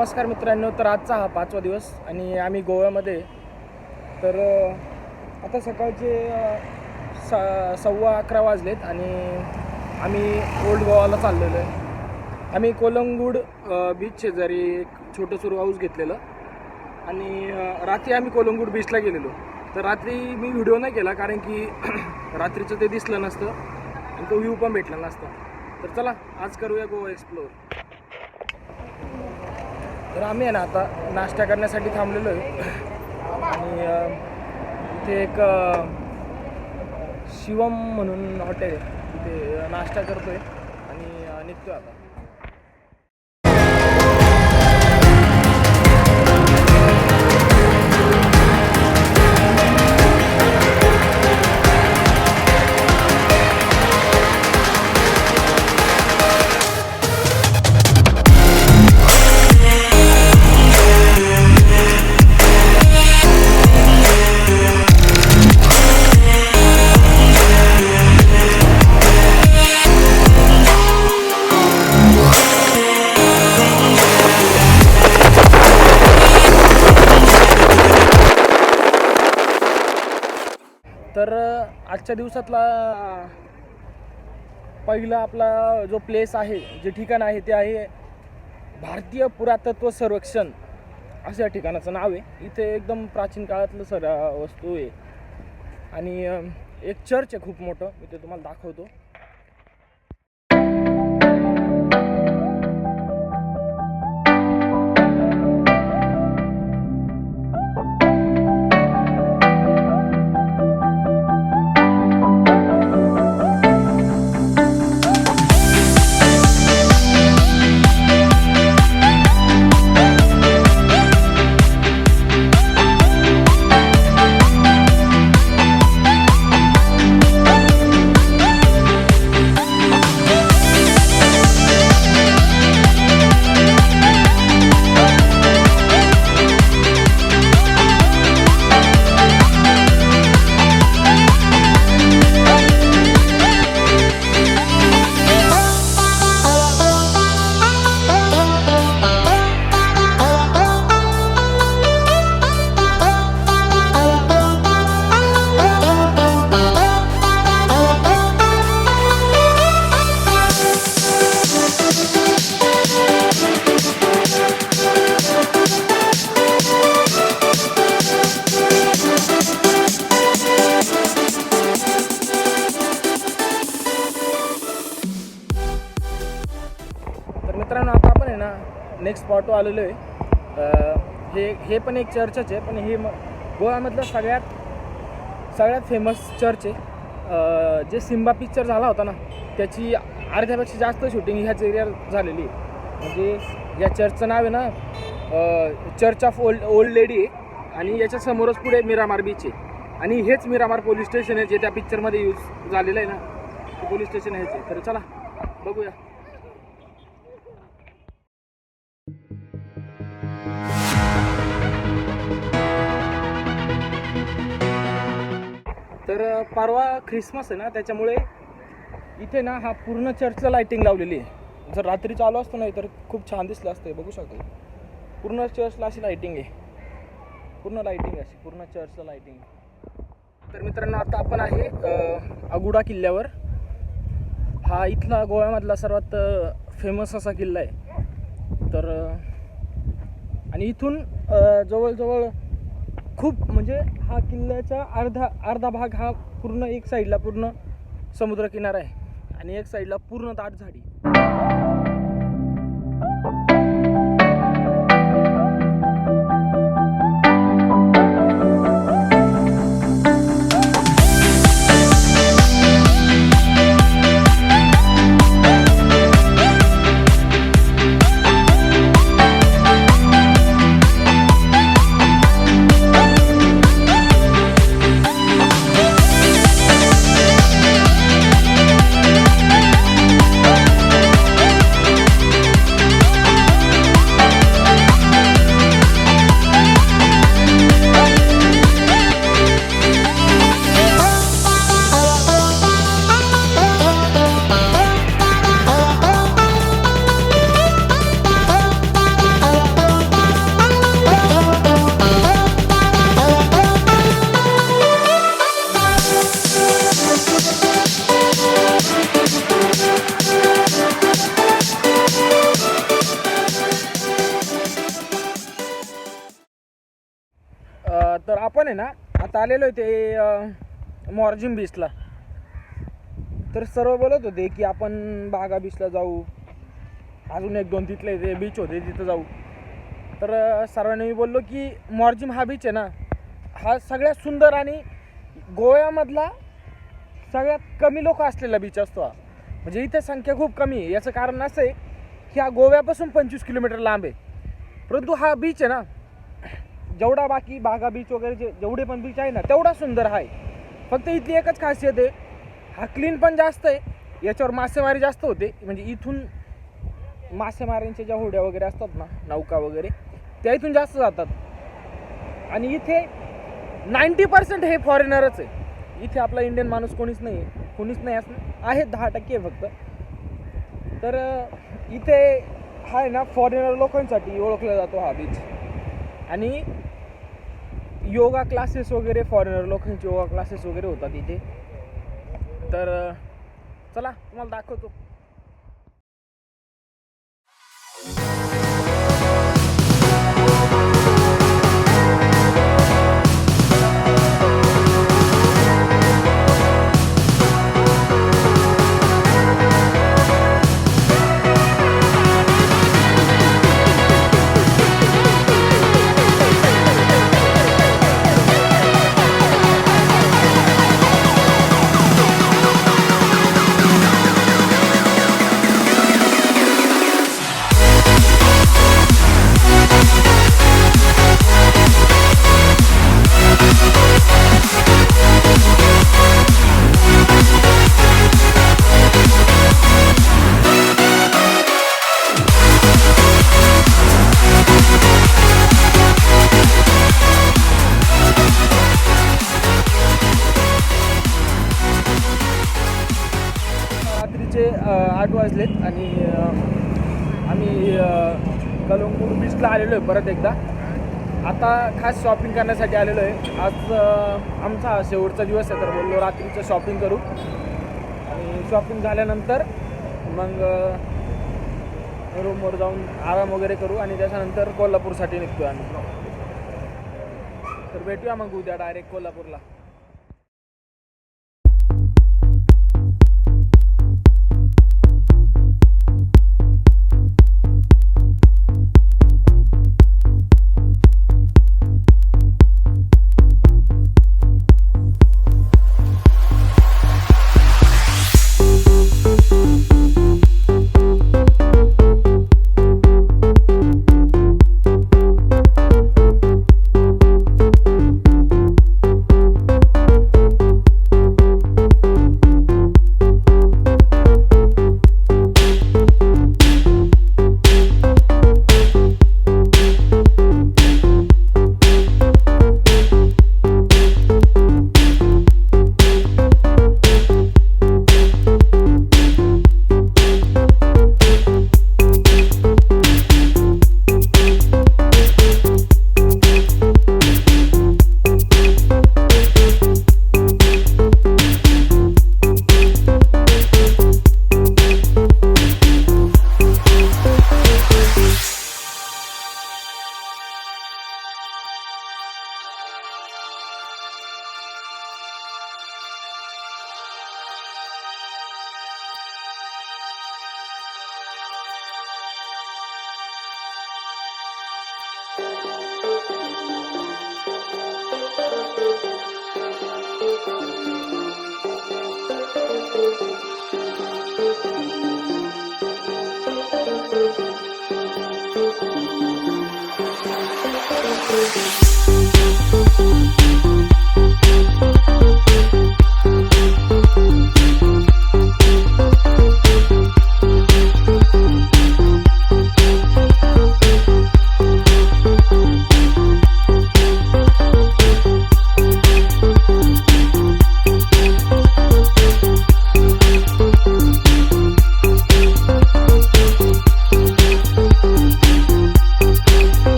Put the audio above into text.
नमस्कार मित्रांनो. तर आजचा हा 5वा दिवस आणि आम्ही गोव्यामध्ये. तर आता सकाळचे 11:15 वाजलेत आणि आम्ही ओल्ड गोवाला चाललेलो आहे. आम्ही कोलंगूड बीच शेजारी एक छोटंसं रो हाऊस घेतलेलं आणि रात्री आम्ही कोलंगूड बीचला गेलेलो. तर रात्री मी व्हिडिओ नाही केला कारण की रात्रीचं ते दिसलं नसतं आणि तो व्ह्यू पण भेटला नसता. तर चला आज करूया गोवा एक्सप्लोअर. तर आम्ही आहे ना आता नाश्ता करण्यासाठी थांबलेलो आहे आणि इथे एक शिवम म्हणून हॉटेल आहे, तिथे नाश्ता करतो आहे आणि निघतो आता. तर आजच्या दिवसातला पहिला आपला जो प्लेस आहे, जे ठिकाण आहे ते आहे भारतीय पुरातत्व सर्वेक्षण असं या ठिकाणाचं नाव आहे. इथे एकदम प्राचीन काळातलं वस्तू आहे आणि एक चर्च आहे खूप मोठं, मी ते तुम्हाला दाखवतो. मित्रांनो आता आपण आहे ना नेक्स्ट स्पॉटवर आलेलो आहे. हे पण एक चर्चच आहे, पण हे गोव्यामधलं सगळ्यात फेमस चर्च आहे. जे सिम्बा पिक्चर झाला होता ना, त्याची अर्ध्यापेक्षा जास्त शूटिंग ह्याच एरियात झालेली आहे. म्हणजे या चर्चचं नाव आहे ना चर्च ऑफ ओल्ड लेडी आहे आणि याच्या समोरच पुढे मिरामार बीच आहे आणि हेच मिरामार पोलीस स्टेशन आहे जे त्या पिक्चरमध्ये यूज झालेलं आहे ना, ते पोलीस स्टेशन हेच आहे. तर चला बघूया. तर परवा ख्रिसमस आहे ना, त्याच्यामुळे इथे ना हा पूर्ण चर्चला लाईटिंग लावलेली आहे. जर रात्री चालू असतो नाही तर खूप छान दिसलं असतं. बघू शकतो पूर्ण चर्चला अशी लाईटिंग आहे, पूर्ण लाईटिंग अशी पूर्ण चर्चला लाईटिंग. तर मित्रांनो आता आपण आहे अगुडा किल्ल्यावर. हा इथला गोव्यामधला सर्वात फेमस असा किल्ला आहे. तर आणि इथून जवळजवळ खूप म्हणजे हा किल्ल्याचा अर्धा भाग हा पूर्ण एक साईडला पूर्ण समुद्रकिनारा आहे आणि एक साईडला पूर्ण दाट झाडी. तर आपण आहे ना आता आलेलो आहे ते मॉर्जिन बीचला. तर सर्व बोलत होते की आपण बागा बीचला जाऊ, अजून 1-2 तिथले ते बीच होते तिथं जाऊ. तर सर्वांनी मी बोललो की मॉर्जिन हा बीच आहे ना, हा सगळ्यात सुंदर आणि गोव्यामधला सगळ्यात कमी लोक असलेला बीच असतो हा. म्हणजे इथे संख्या खूप कमी आहे. याचं कारण असं आहे की हा गोव्यापासून 25 किलोमीटर लांब आहे. परंतु हा बीच आहे ना, जेवढा बाकी बागा बीच वगैरे जेवढे पण बीच आहे ना तेवढा सुंदर आहे. फक्त इथली एकच खासियत आहे, हा क्लीन पण जास्त आहे. याच्यावर मासेमारी जास्त होते. म्हणजे इथून मासेमाऱ्यांच्या ज्या होड्या वगैरे असतात ना, नौका वगैरे, त्या इथून जास्त जातात. आणि इथे 90% हे फॉरेनरच आहे. इथे आपला इंडियन माणूस कोणीच नाही असं आहे, 10% फक्त. तर इथे हा आहे ना फॉरेनर लोकांसाठी ओळखला जातो हा बीच. आणि योगा क्लासेस वगैरे, फॉरेनर लोकांचे योगा क्लासेस वगैरे होतात इथे. तर चला तुम्हाला दाखवतो. रात्रीचे 8 वाजलेत आणि आम्ही कलंगूट बीचला आलेलो आहे परत एकदा. आता खास शॉपिंग करण्यासाठी आलेलो आहे. आज आमचा शेवटचा दिवस आहे, तर बोललो रात्रीचं शॉपिंग करू. आणि शॉपिंग झाल्यानंतर मग रूमवर जाऊन आराम वगैरे करू आणि त्याच्यानंतर कोल्हापूरसाठी निघतो आम्ही. तर भेटूया मग उद्या डायरेक्ट कोल्हापूरला.